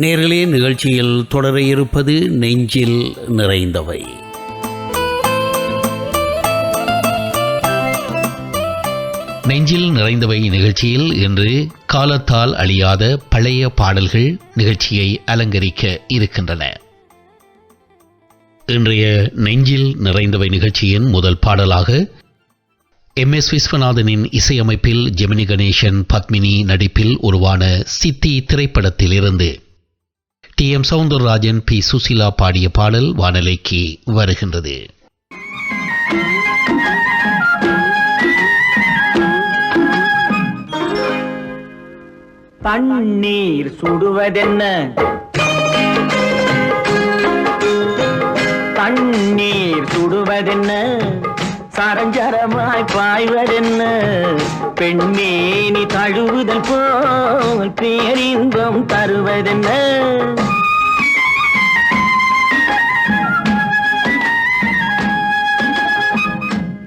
நேர்களே, நிகழ்ச்சியில் தொடர இருப்பது நெஞ்சில் நிறைந்தவை. நெஞ்சில் நிறைந்தவை நிகழ்ச்சியில் இன்று காலத்தால் அழியாத பழைய பாடல்கள் நிகழ்ச்சியை அலங்கரிக்க இருக்கின்றன. இன்றைய நெஞ்சில் நிறைந்தவை நிகழ்ச்சியின் முதல் பாடலாக MS விஸ்வநாதனின் இசையமைப்பில் ஜெமினி கணேசன் பத்மினி நடிப்பில் உருவான சித்தி திரைப்படத்திலிருந்து TM சௌந்தரராஜன் P சுசீலா பாடிய பாடல் வானலைக்கு வருகின்றது. தண்ணீர் சுடுவதென்ன, தண்ணீர் சுடுவதென்ன, சரஞ்சரமாய் பாய்வதென்ன, பெண்மேனி தழுவுதல் போல் பேரின்பம் தருவதென்ன.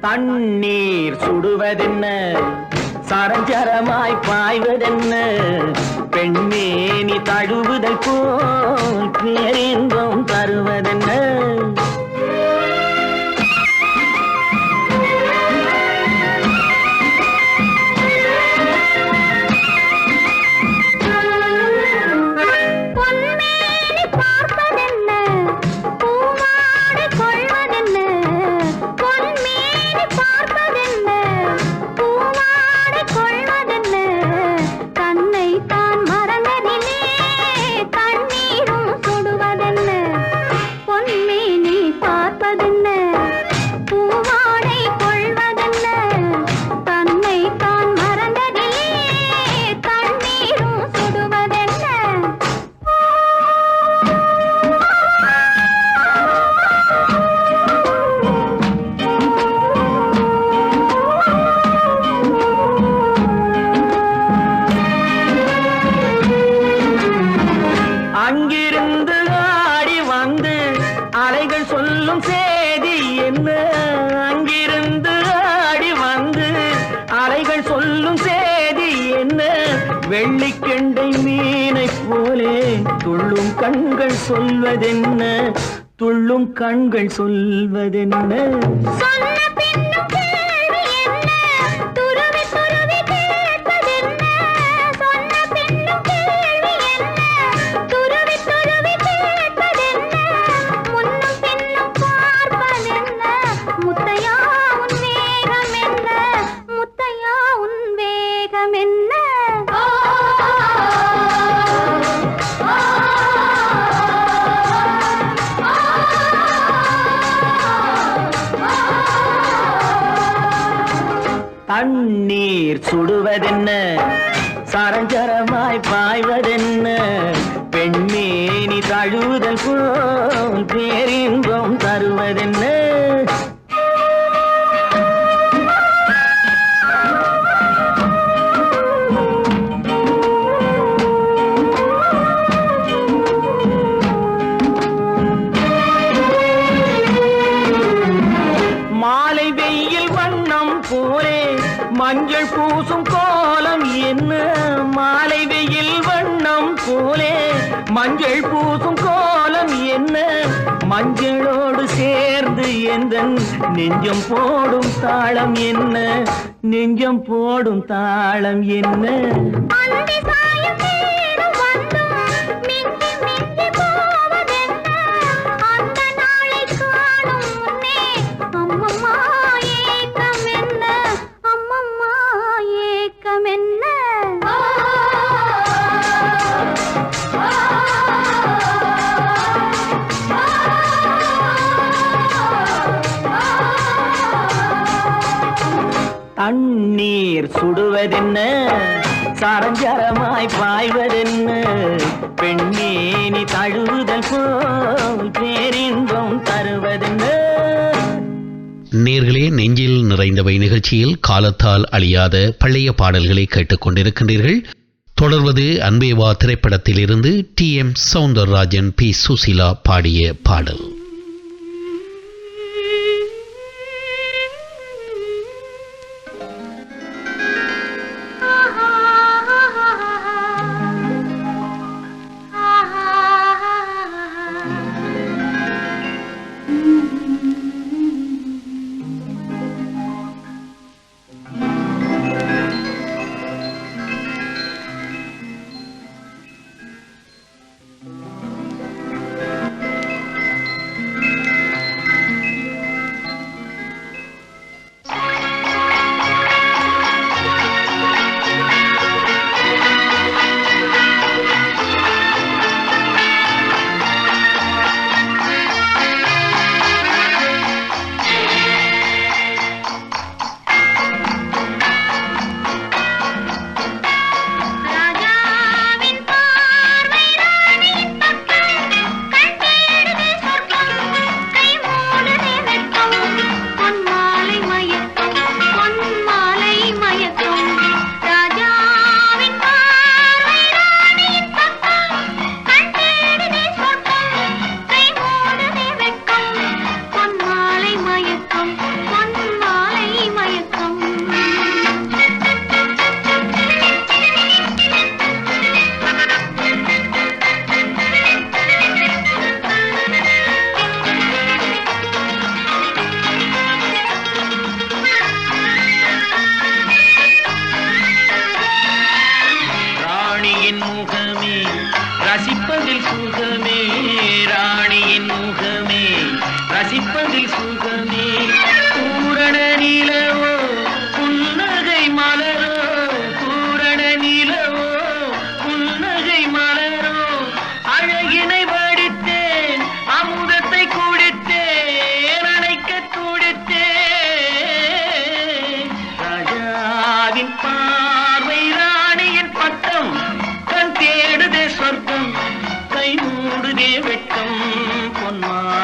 தண்ணீர் சுடுவதென்ன, சரஞ்சரமாய் பாய்வதென்ன, பெண்மேனி தழுவுதல் போல் பேரின்பம் தருவதென்ன. வெள்ளிக்கெண்டை மீனை போலே துள்ளும் கண்கள் சொல்வதென்ன, துள்ளும் கண்கள் சொல்வதென்ன. தண்ணீர் சுடுவதென்ன, சரஞ்சரமாய் பாய்வதென்ன, பெண்மேனி தழுவுதல் போல் பேரின்பம் தருவதென்ன. மாலை வெயில் வண்ணம் போலே மஞ்சள் பூசும் கோலம் என்ன, மாலை வெயில் வண்ணம் போலே மஞ்சள் பூசும் கோலம் என்ன, மஞ்சளோடு சேர்ந்து எந்தன் நெஞ்சம் போடும் தாளம் என்ன, நெஞ்சம் போடும் தாளம் என்ன. தண்ணீர் சுடுவதென்ன, சரஞ்சரமாய் பாய்வதென்ன, பெண்மேனி தழுவுதல் போல் பேரின்பம் தருவதென்ன. நேர்களே, நெஞ்சில் நிறைந்தவை நிகழ்ச்சியில் காலத்தால் அழியாத பழைய பாடல்களை கேட்டுக்கொண்டிருக்கின்றீர்கள். தொடர்வது அன்பேவா திரைப்படத்திலிருந்து TM சௌந்தரராஜன் P சுசீலா பாடிய பாடல். ஆஹா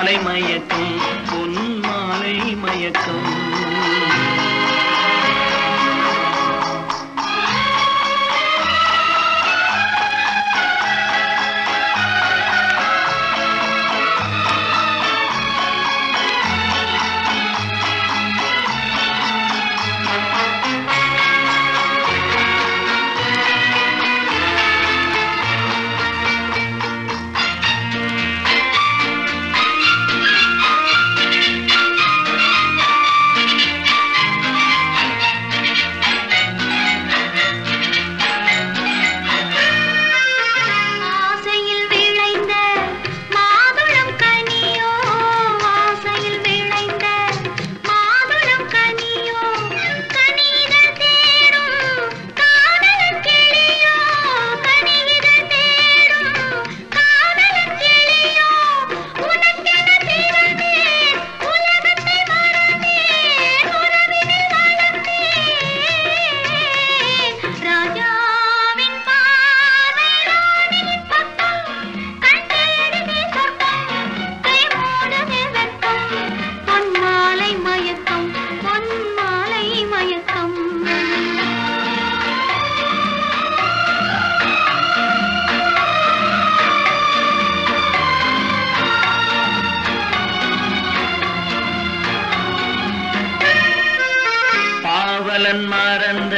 மாலை மயக்கம் பொன் மாலை மயக்கம் மறந்த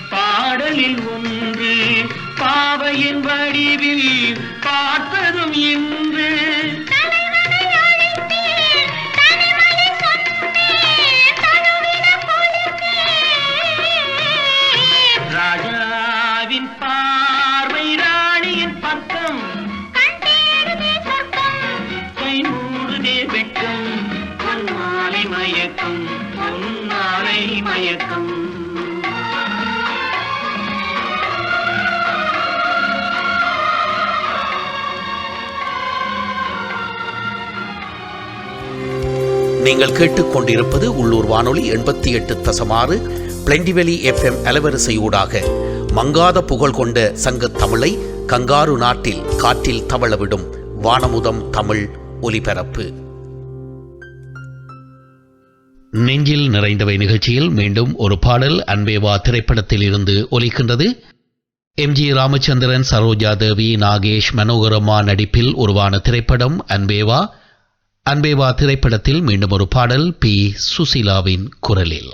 பாடலில் ஒன்று பாவையின் வடிவில் பார்த்ததும் இன்று ராஜாவின் பார்வை ராணியின் பக்கம் கை மூடுதே வெட்கம் பொன்மாலை மயக்கம் பொன்மாலை மயக்கம் நீங்கள் கேட்டுக்கொண்டிருப்பது உள்ளூர் வானொலி 88.6 பிளெண்டிவெளி FM அலைவரிசையூடாக மங்காத புகழ் கொண்ட சங்கத் தமிழை கங்காரு நாட்டில் காற்றில் தவளவிடும் வானமுதம் தமிழ் ஒலிபரப்பு. நெஞ்சில் நிறைந்தவை நிகழ்ச்சியில் மீண்டும் ஒரு பாடல் அன்பேவா திரைப்படத்தில் இருந்து ஒலிக்கின்றது. எம்ஜி ராமச்சந்திரன், சரோஜா தேவி, நாகேஷ், மனோகரம்மா நடிப்பில் உருவான திரைப்படம் அன்பேவா. அன்பேவா திரைப்படத்தில் மீண்டும் ஒரு பாடல் பி. சுசீலாவின் குரலில்.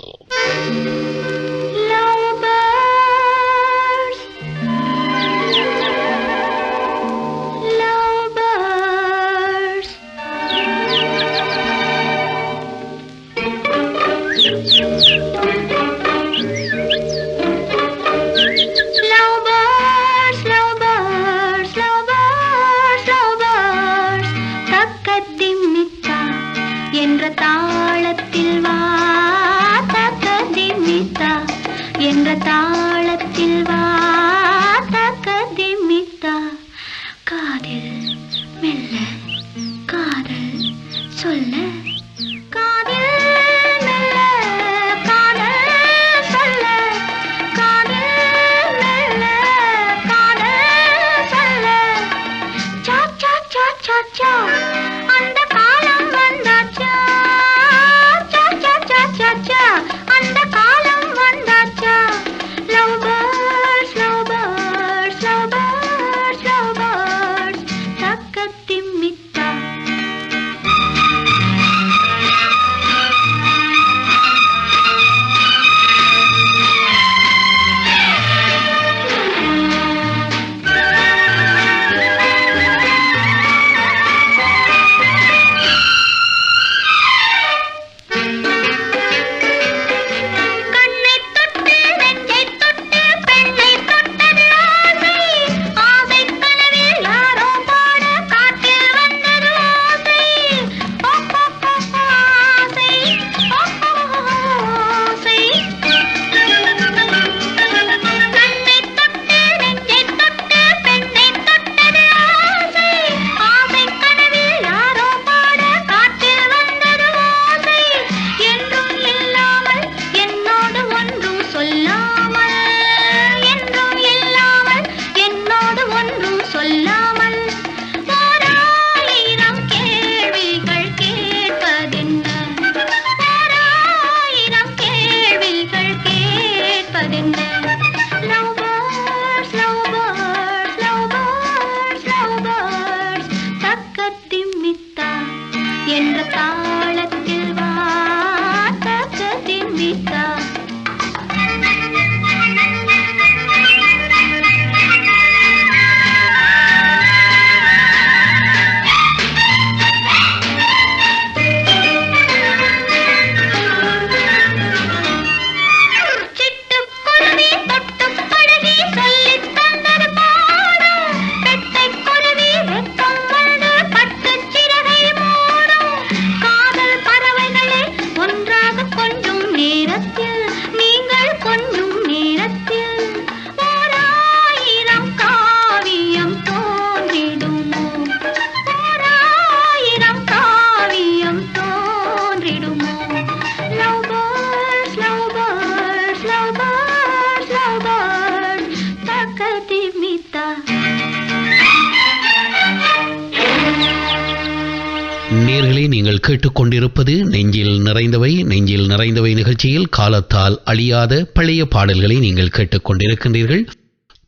நேயர்களே, நீங்கள் கேட்டுக்கொண்டிருப்பது நெஞ்சில் நிறைந்தவை நிகழ்ச்சியில் காலத்தால் அழியாத பழைய பாடல்களை நீங்கள் கேட்டுக்கொண்டிருக்கின்றீர்கள்.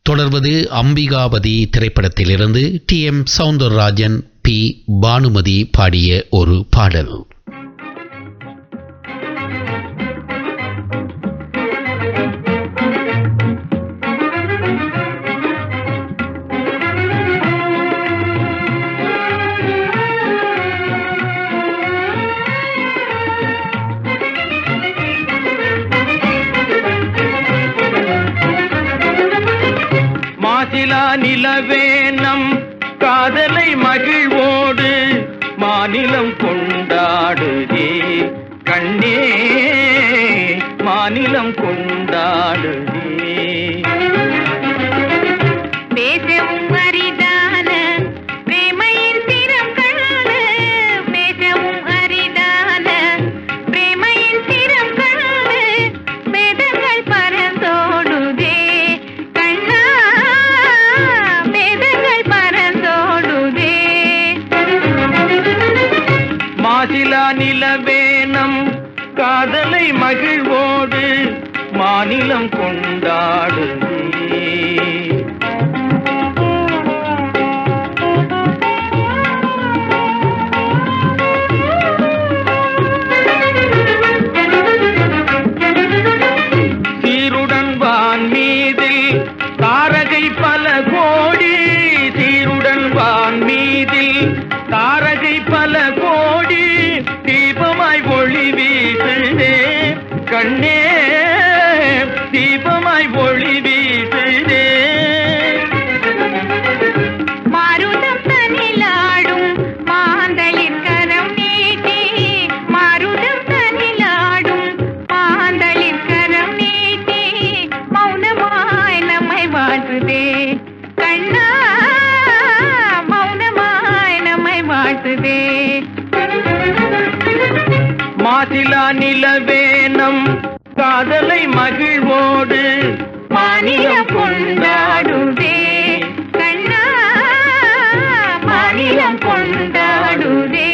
தொடர்வது அம்பிகாபதி திரைப்படத்திலிருந்து TM சௌந்தரராஜன், P பானுமதி பாடிய ஒரு பாடல். மாசிலா நிலவேனம் காதலை மகிழ்வோடு மாநிலம் கொண்டாடுதே கண்ணே, மாநிலம் கொண்டாடுதே. பேசவும் அரிதான பிரேமையின் திறம் காண, பேசவும் அரிதான பிரேமையின் திறம் காண, வேதங்கள் பறந்தோடுதே கண்ணா, வேதங்கள் பறந்தோடுதே. மாசிலா நிலவேனம் காதலை மகிழ்வோடு மாநிலம் கொண்டாடுதே. சீருடன் வான் மீதில் தாரகை பல கோடி, சீருடன் வான் மீதில் தாரகை பல கோடி, தீபமாய் ஒளி வீசுதே கண்ணே, தீபமாய் ஒளி வீசுதே. மாருதம் தனிலாடும் மாந்தளிர் கரம் நீட்டி, மாருதம் தனிலாடும் மாந்தளிர் கரம் நீட்டி, மௌனமாய் நம்மை வாழ்த்துதே கண்ணா, மௌனமாய் நம்மை வாழ்த்துதே. மாசிலா நிலவேனம் காதலை மகிழ்வோடு மாநிலம் கொண்டாடுதே கண்ணா, மாநிலம் கொண்டாடுதே.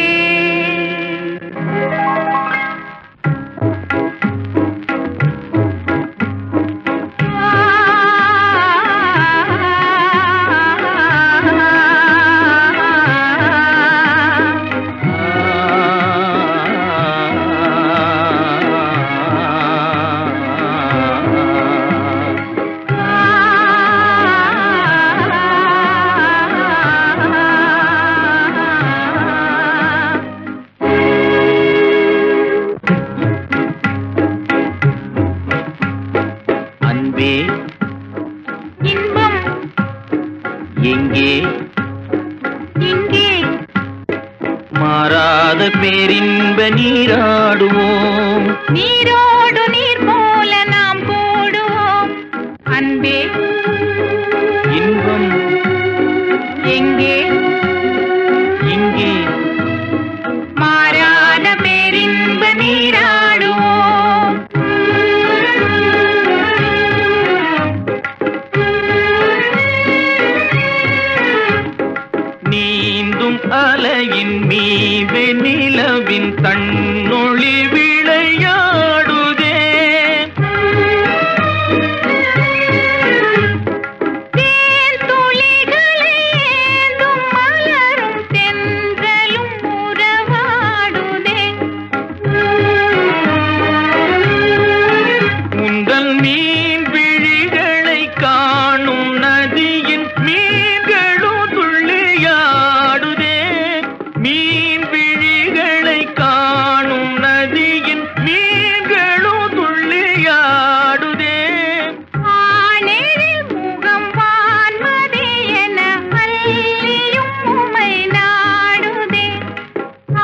அன்பே இன்பம் எங்கே இங்கே, மாறாத பேரின்ப நீராடுவோம். நீரோடு நீர் போல நாம் கூடுவோம். அன்பே இன்பம் எங்கே, இங்கே மாறாத பேரின்ப நீராடுவோம். நீந்தும் அலையின் மீது நிலவின் தன்னொளி விளையாடுதே. தேன் துளிகளை ஏந்தும் மலரும் தென்றலும் உறவாடுதே. உந்தன் மீன் விழிகளை காணும் நதியின் மீன்களும் துள்ளியாடுதே. மீன் விழிகளை காணும் நதியின் மீன்களும் துள்ளியாடுதே. ஆனேரில் முகம் வான்மதி என அல்லியும் உமை நாடுதே.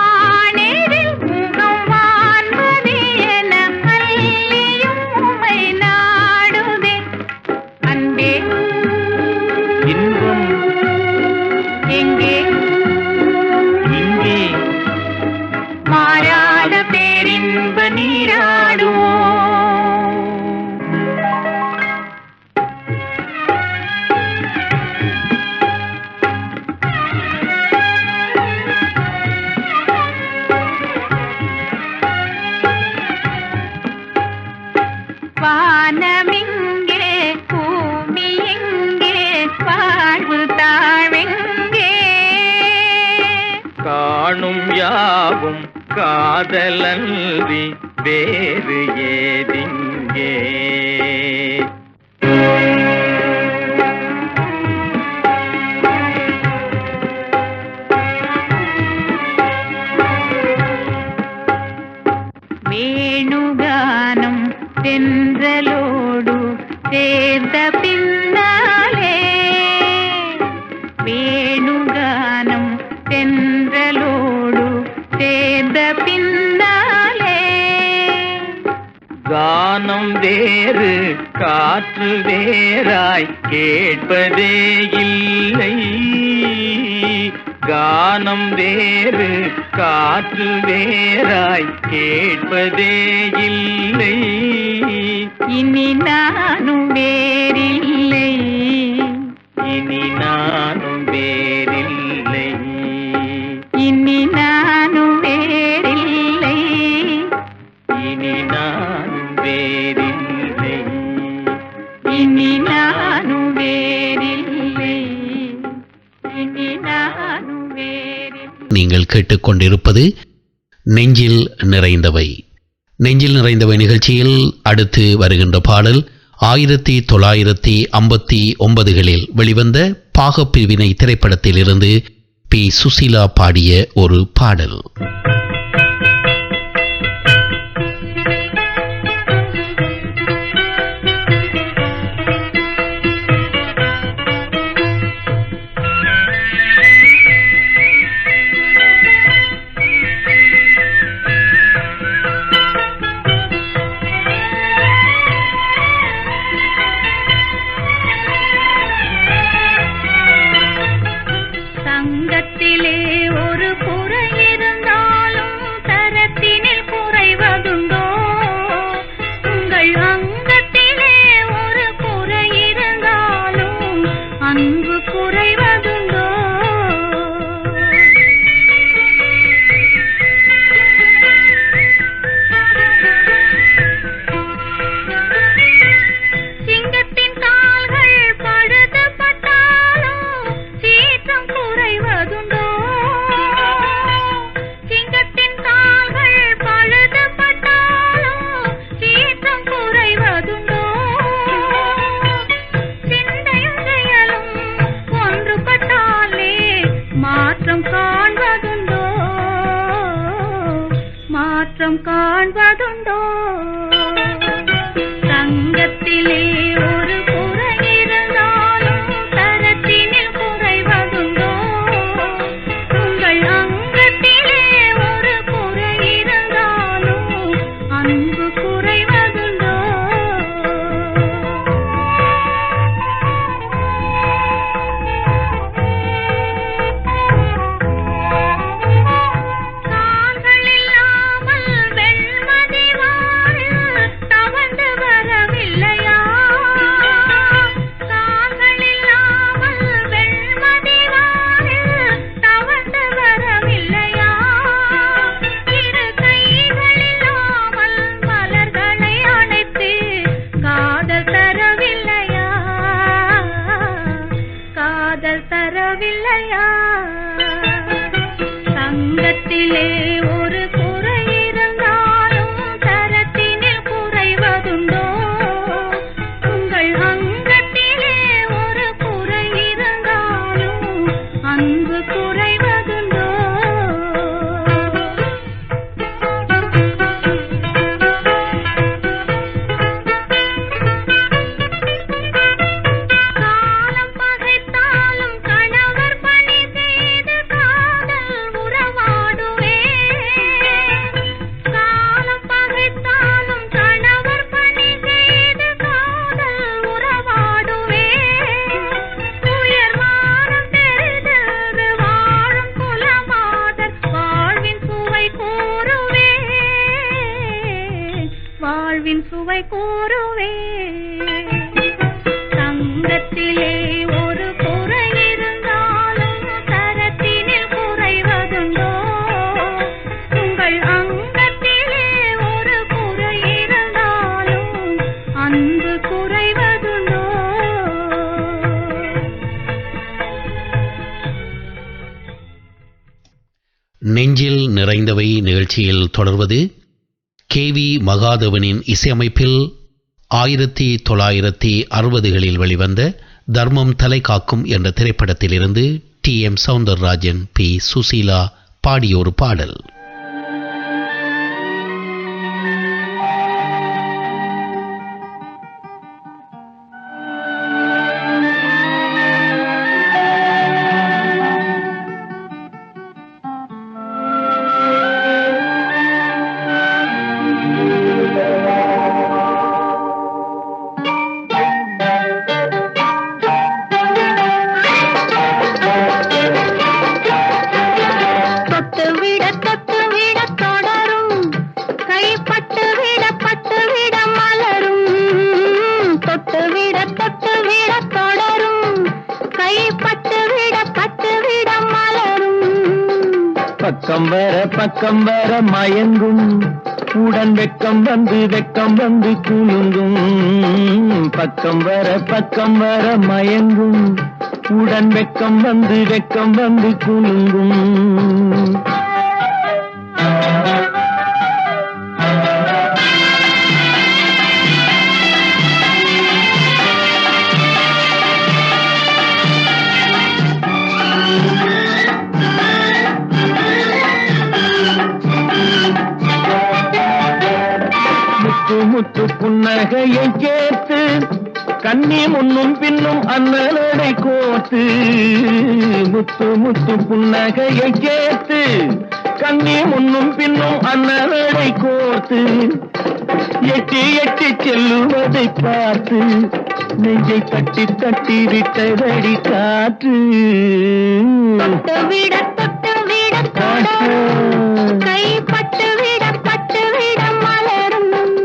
ஆனேரில் முகம் வான்மதி என அல்லியும் உமை நாடுதே. அன்பே இன்பம் எங்கே, இங்கே காணும் யாவும் காதலன்றி வேறு ஏதிங்கே. வேணுகானம் தென்றலோடு சேர்ந்த பின்னாலே, வேணுகானம் தென்றலோடு சேர்ந்த பின்னாலே, கானம் வேறு காற்று வேறாய் கேட்பதே இல்லை. கானம் வேறு காற்று வேறாய் கேட்பதே இல்லை. இனி நானும் வேறில்லை, இனி நானும் வேறில்லை. இனி நானும் வேறில்லை, இனி நானும் வேறில்லை. இனி நானும் வேறில்லை, இனி நானும் வேறில்லை. நீங்கள் கேட்டுக்கொண்டிருப்பது நெஞ்சில் நிறைந்தவை. நெஞ்சில் நிறைந்தவை நிகழ்ச்சியில் அடுத்து வருகின்ற பாடல் 1959களில் வெளிவந்த பாகப்பிரிவினை திரைப்படத்திலிருந்து பி. சுசீலா பாடிய ஒரு பாடல். சங்கத்திலே ஒரு குறை இருந்தாலும் தரத்தினில் குறைவதுண்டோ? உங்கள் அங்கத்திலே ஒரு குறை இருந்தாலும் அன்பு குறைவதுண்டோ? சிங்கத்தின் கால்கள் பழுதுபட்டாலும் சீற்றம் குறைவதுண்டோ? சிங்கத்தின் கால்கள் பழுதுபட்டாலும் சீற்றம் குறைவதுண்டோ? சிந்தையும் செயலும் ஒன்றுபட்டாலே மாற்றம் காண்பதுண்டோ? மாற்றம் காண்பதுண்டோ? சங்கத்திலே ஒரு குறை இருந்தாலும் தரத்தினில் குறைவதுண்டோ? உங்கள் அங்கத்திலே ஒரு குறை இருந்தாலும் அன்பு குறைவதுண்டோ? கால்கள் இல்லாமல் வெண்மதி வானில் தவழ்ந்து வரவில்லையா? கால்கள் இல்லாமல் வெண்மதி வானில் தவழ்ந்து வரவில்லையா? இரு கைகள் இல்லாமல் மலர்களை அணைத்து காதல் தரவில்லையா? காதல் தரவில்லையா? சங்கத்திலே ஒரு குறை இருந்தாலும் தரத்தினில் குறைவதுண்டோ? உங்கள் அங்கத்திலே ஒரு குறை இருந்தாலும் அன்பு குறைவதுண்டோ? காலம் பகைத்தாலும் கணவர் பணி செய்து காதல் உறவாடுவே. காலம் பகைத்தாலும் கணவர் பணி செய்து காதல் உறவாடுவே. உயர்வானம் தெரிந்தது வாழும் குலமாதர் வாழ்வின் சுவை கூறுவே. வாழ்வின் சுவை கூறுவே. சங்கத்திலே ஒரு குறை இருந்தாலும் தரத்தினில் குறைவதுண்டோ? உங்கள் அங்கத்திலே ஒரு குறை இருந்தாலும் அன்பு குறைவதுண்டோ? நெஞ்சில் நிறைந்தவை நிகழ்ச்சியில் தொடர்வது KV மகாதேவனின் இசையமைப்பில் 1960களில் வெளிவந்த தர்மம் தலை காக்கும் என்ற திரைப்படத்திலிருந்து TM சௌந்தரராஜன் P சுசீலா பாடிய ஒரு பாடல். பக்கம் வர மயங்கும் உடன் வெக்கம் வந்து குலுங்கும். பக்கம் வர மயங்கும் உடன் வெக்கம் வந்து குலுங்கும். முத்து புன்னகையை கேட்டு கண்ணி முன்னும் பின்னும் அண்ணனடை கோத்து. முத்து புன்னகையை கேட்டு கண்ணி முன்னும் பின்னும் அண்ணனடை கோத்து. எட்டி செல்லுவதை பார்த்து நெஞ்சை தட்டி விட்டதடி காற்று. தொட்டு விட கைப்பட்டு விட மலரும்.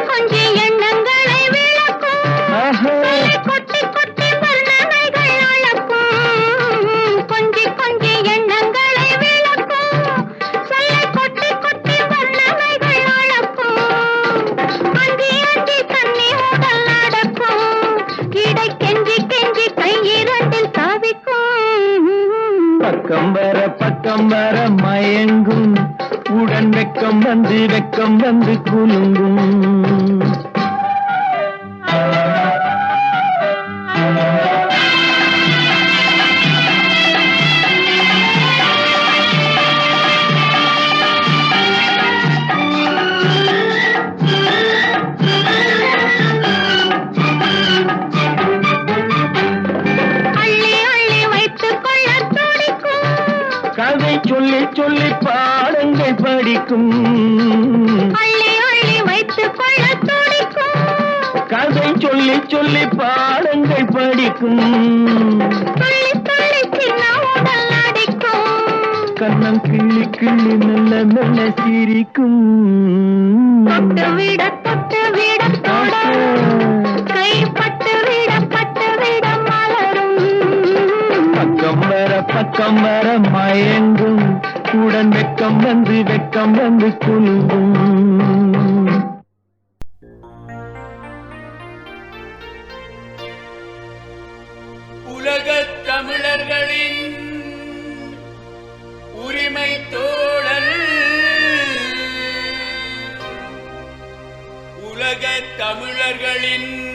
கொஞ்சி எண்ணங்களை விளக்கும். கொட்டி வர்ணனைகள் அளக்கும். கொஞ்சி எண்ணங்களை விளக்கும். சொல்லை கொட்டி வர்ணனைகள் அளக்கும். அஞ்சி தண்ணி உடல் நடக்கும். இடை கெஞ்சி கையிரண்டில் தவிக்கும். பக்கம் வர மயங்கும் உடன் வெக்கம் வந்து குலுங்கும். கதை சொல்லி பாடங்கள் படிக்கும். அள்ளி வைத்துக் கொள்ள துடிக்கும். கதை சொல்லி பாடங்கள் படிக்கும். துள்ளி சின்ன உடல் அடிக்கும். கண்ணம் கிள்ளி மெல்ல சிரிக்கும். தொட்டு விட கைப்பட்டு விட மலரும். பக்கம் வர மயங்கும் உடன் வெக்கம் வந்து குலுங்கும். உலகத் தமிழர்களின் உரிமை தோழன். உலகத் தமிழர்களின்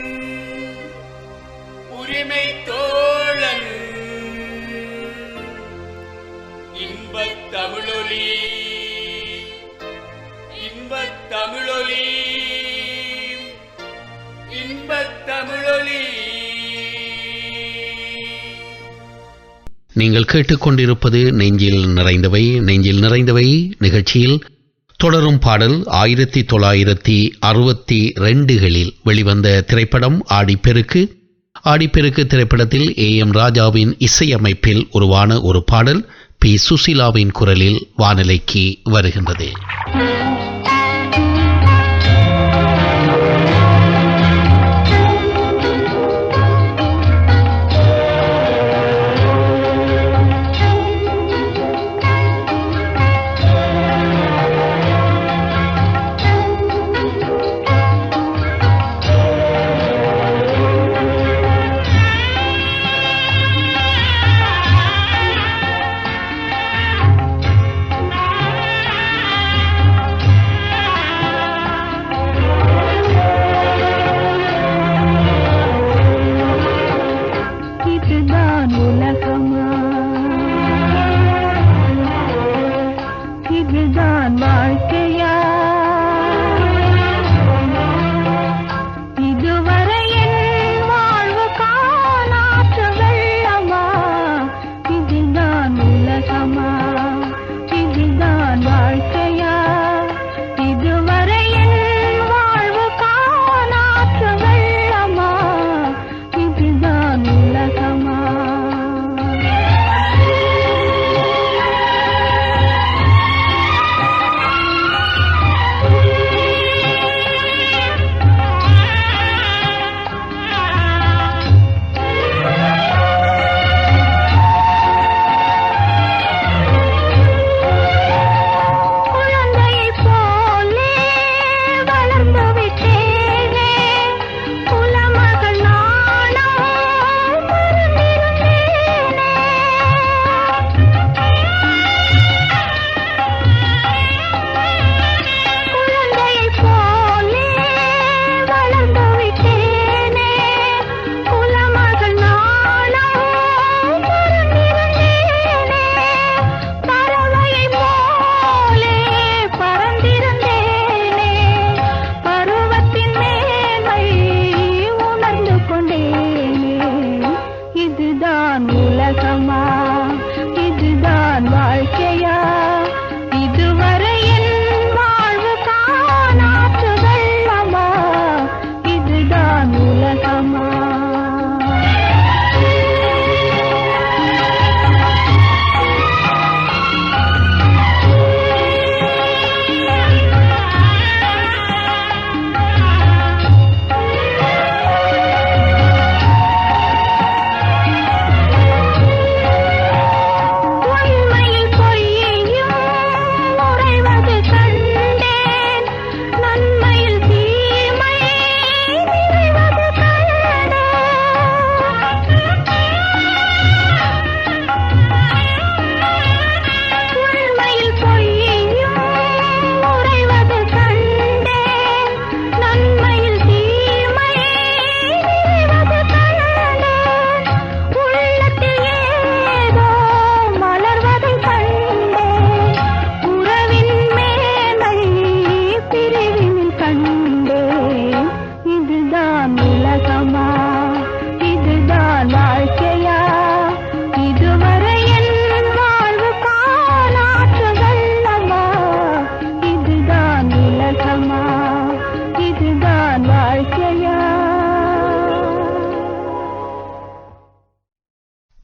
உரிமை தோழன். இன்பத் தமிழொலி நீங்கள் கேட்டுக்கொண்டிருப்பது நெஞ்சில் நிறைந்தவை நிகழ்ச்சியில் தொடரும் பாடல் 1962களில் வெளிவந்த திரைப்படம் ஆடிப்பெருக்கு. திரைப்படத்தில் AM ராஜாவின் இசையமைப்பில் உருவான ஒரு பாடல் P சுசீலாவின் குரலில் வானிலைக்கு வருகின்றது.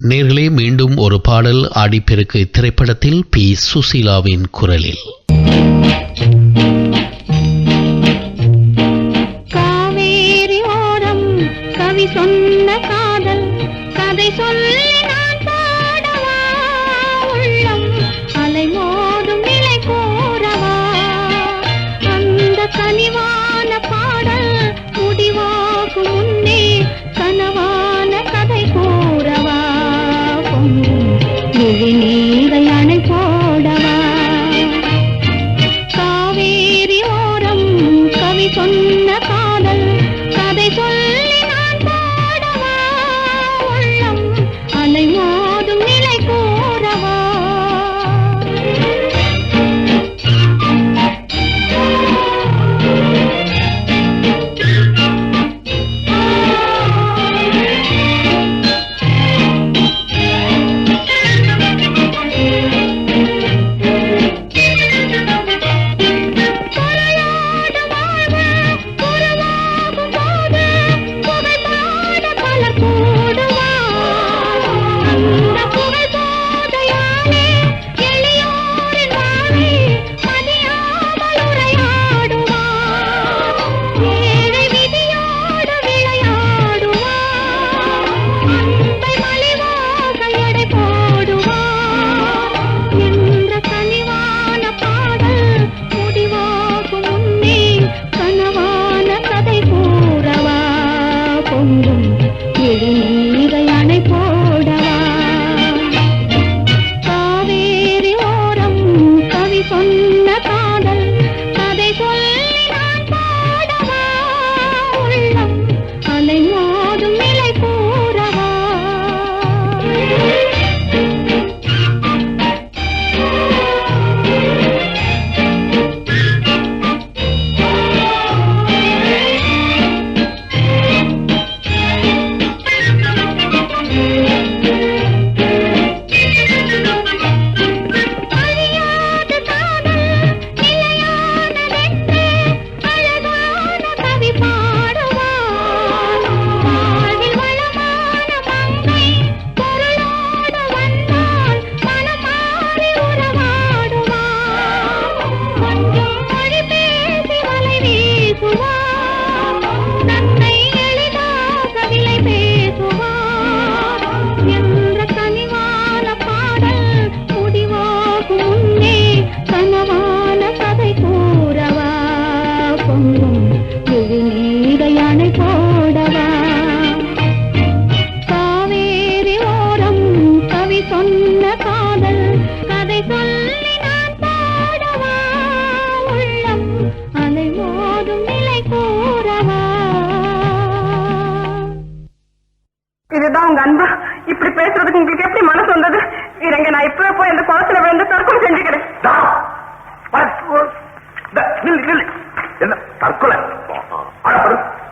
நேர்களே, மீண்டும் ஒரு பாடல் ஆடிப்பெருக்கு திரைப்படத்தில் பி சுசீலாவின் குரலில். காவேரி ஓரம் கவி சொன்ன காதல் கதை சொல்லி நான் பாடவா, உள்ளம் அலை மோதும் நிலை கூறவா, அந்த கனிவான பாடல் முடிவாகும் முன்னே கனவான கதை கூறவா, விழி நீரை அணை போடவா. காவேரி ஓரம் கவி சொன்ன காதல் கதை சொல்லி நான் பாடவா, உள்ளம் அலை மோதும் நிலை கூறவா. இதுதான் உங்க அன்பா? இப்படி பேசுறதுக்கு உங்களுக்கு எப்படி மனசு வந்தது? இருங்க, நான் இப்பவே போய் அந்த குளத்துல விழுந்து தற்கொலை செஞ்சுக்கிறேன். என்ன தற்கொலை?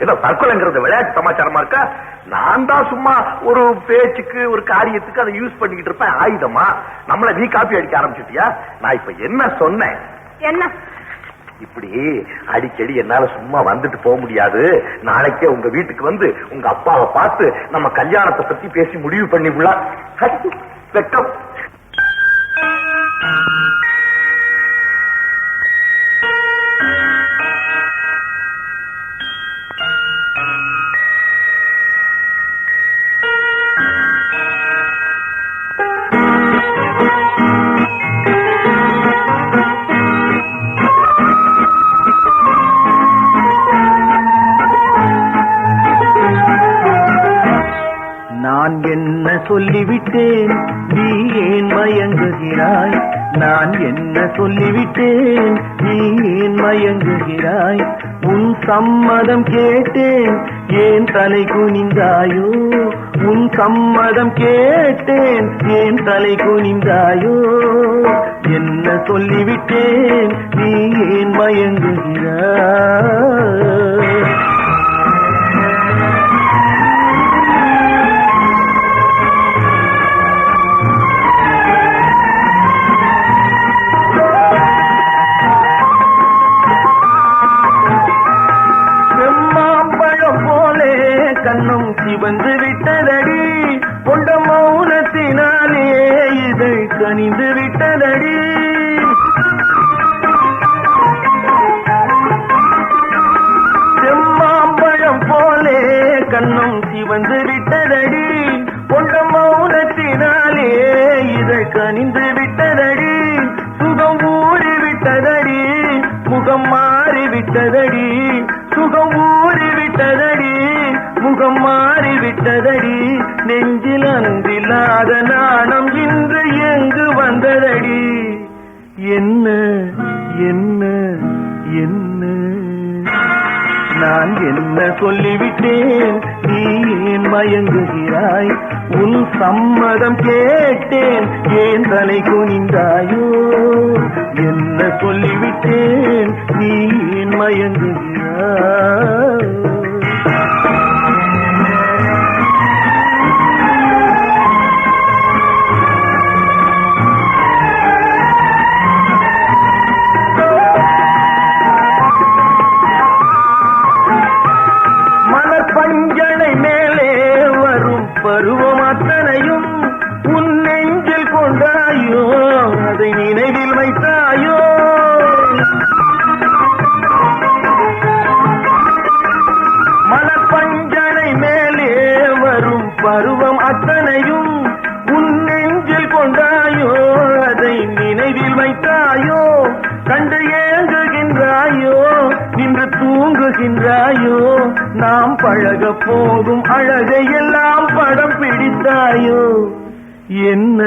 ஏதோ தற்கொலைங்கிறது விளையாட்டு சமாச்சாரமா இருக்கா? நான் தான் சும்மா ஒரு பேச்சுக்கு ஒரு காரியத்துக்கு அதை யூஸ் பண்ணிக்கிட்டு இருப்பேன். ஆயுதமா நம்மள நீ காப்பி அடிக்க ஆரம்பிச்சுட்டியா? நான் இப்ப என்ன சொன்னேன்? என்ன இப்படி அடிக்கடி என்னால சும்மா வந்துட்டு போக முடியாது. நாளைக்கே உங்க வீட்டுக்கு வந்து உங்க அப்பாவை பார்த்து நம்ம கல்யாணத்தை பத்தி பேசி முடிவு பண்ணிவிடலாம். வெட்கம். நான் என்ன சொல்லிவிட்டேன், நீ ஏன் மயங்குகிறாய்? நான் என்ன சொல்லிவிட்டேன், நீ ஏன் மயங்குகிறாய்? உன் சம்மதம் கேட்டேன், ஏன் தலை குனிந்தாயோ? உன் சம்மதம் கேட்டேன், ஏன் தலை குனிந்தாயோ? என்ன சொல்லிவிட்டேன், நீ ஏன் மயங்குகிறாய்? கண்ணும் சிவந்து விட்டதடி, கொண்ட மௌனத்தை கனிந்து விட்டதடி. செம்மாம்பழம் போலே கண்ணும் சிவந்து விட்டதடி. கொண்ட மௌனத்தினாலே இதழ் கனிந்து விட்டதடி. சுகம் ஊறி விட்டதடி, முகம் மாறி விட்டதடி. சுகம் ஊறி விட்டதடி, முகம் மாறி விட்டதடி. நெஞ்சில் அன்பில்லாத நாணம் இன்று எங்கு வந்ததடி. என்ன என்ன என்ன நான் என்ன சொல்லிவிட்டேன், நீ ஏன் மயங்குகிறாய்? உன் சம்மதம் கேட்டேன், ஏன் தலை குனிந்தாயோ? என்ன சொல்லிவிட்டேன், நீ ஏன் மயங்குகிறாய்? பஞ்சனை மேலே வரும் பருவம் அத்தனையும் உன் நெஞ்சில் கொண்டாயோ, அதை நினைவில் வைத்தாயோ? மலப்பஞ்சனை மேலே வரும் பருவம் அத்தனையும் உன் நெஞ்சில் கொண்டாயோ, அதை நினைவில் வைத்தாயோ? கண்டு ஏங்குகின்றாயோ, நின்று தூங்குகின்றாயோ? நாம் பழக போகும் அழகை எல்லாம் படம் பிடித்தாயோ? என்ன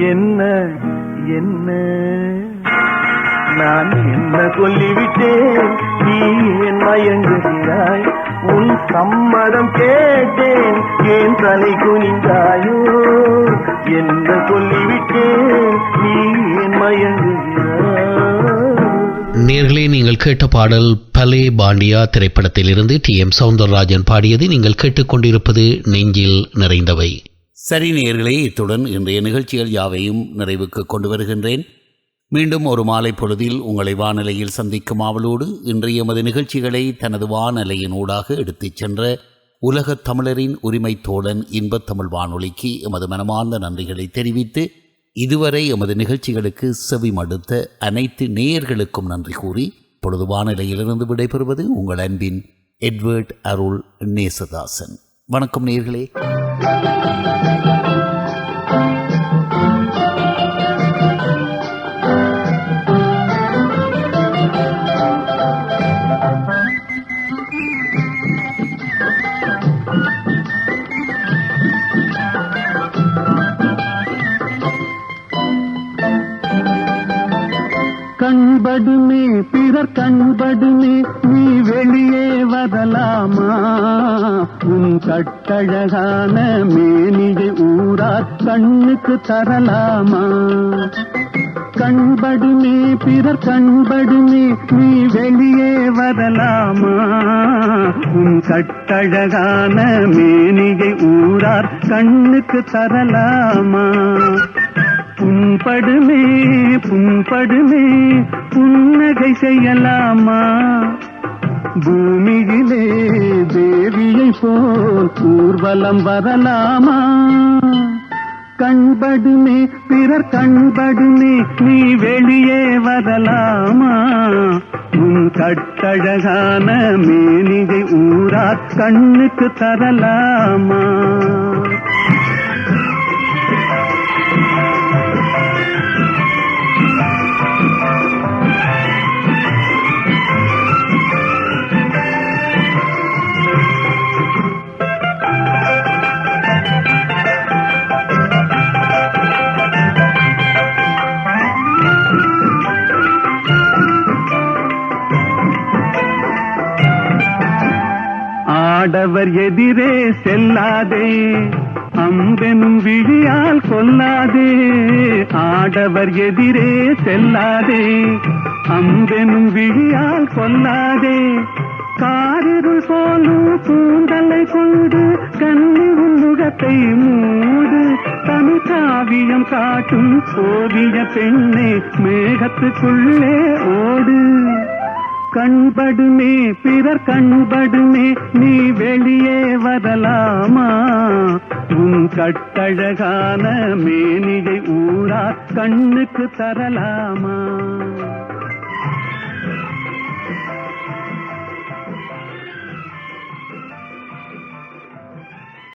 என்ன என்ன நான் என்ன சொல்லிவிட்டேன், நீ ஏன் மயங்குகிறாய்? உன் சம்மதம் கேட்டேன், ஏன் தலை குனிந்தாயோ? என்ன சொல்லிவிட்டேன், நீ ஏன் மயங்குகிறாய்? நேர்களே, நீங்கள் கேட்ட பாடல் பலே பாண்டியா திரைப்படத்திலிருந்து TM சௌந்தரராஜன் பாடியது. நீங்கள் கேட்டுக்கொண்டிருப்பது நெஞ்சில் நிறைந்தவை. சரி நேர்களே, இத்துடன் இன்றைய நிகழ்ச்சிகள் யாவையும் நிறைவுக்கு கொண்டு வருகின்றேன். மீண்டும் ஒரு மாலை பொழுதில் உங்களை வானலையில் சந்திக்கும் ஆவலோடு இன்றைய எமது நிகழ்ச்சிகளை தனது வானலையின் ஊடாக எடுத்துச் சென்ற உலகத் தமிழரின் உரிமை தோழன் இன்பத் தமிழ் வானொலிக்கு எமது மனமார்ந்த நன்றிகளை தெரிவித்து, இதுவரை எமது நிகழ்ச்சிகளுக்கு செவி மடுத்த அனைத்து நேயர்களுக்கும் நன்றி கூறி பொழுது வானிலையிலிருந்து விடைபெறுவது உங்கள் அன்பின் எட்வர்ட் அருள் நேசதாசன். வணக்கம் நேயர்களே. கண்படுமே பிறர் கண்படுமே நீ வெளியே வரலாமா? உன் கட்டழகான மேனியை ஊரார் கண்ணுக்கு தரலாமா? கண்படுமே பிறர் கண்படுமே நீ வெளியே வரலாமா? உன் கட்டழகான மேனியை ஊரார் கண்ணுக்கு தரலாமா? புண்படுமே புண்படுமே புன்னகை செய்யலாமா? பூமியிலே தேவியை போல் ஊர்வலம் வரலாமா? கண்படுமே பிறர் கண்படுமே நீ வெளியே வரலாமா? உன் கட்டழகான மேனிகை ஊரார் கண்ணுக்கு தரலாமா? ஆடவர் எதிரே செல்லாதே, அம்பெனும் விழியால் கொல்லாதே. ஆடவர் எதிரே செல்லாதே, அம்பெனும் விழியால் கொல்லாதே. காரிருள் போலும் கூந்தலை கொண்டு கண்ணி முகத்தை மூடு. தமிழ் காவியம் காட்டும் ஓவிய பெண்ணே மேகத்துக்குள்ளே ஓடு. கண்படுமே பிறர் கண்படுமே நீ வெளியே வரலாமா? உன் உன் கட்டழகான மேனிகை ஊரா கண்ணுக்கு தரலாமா?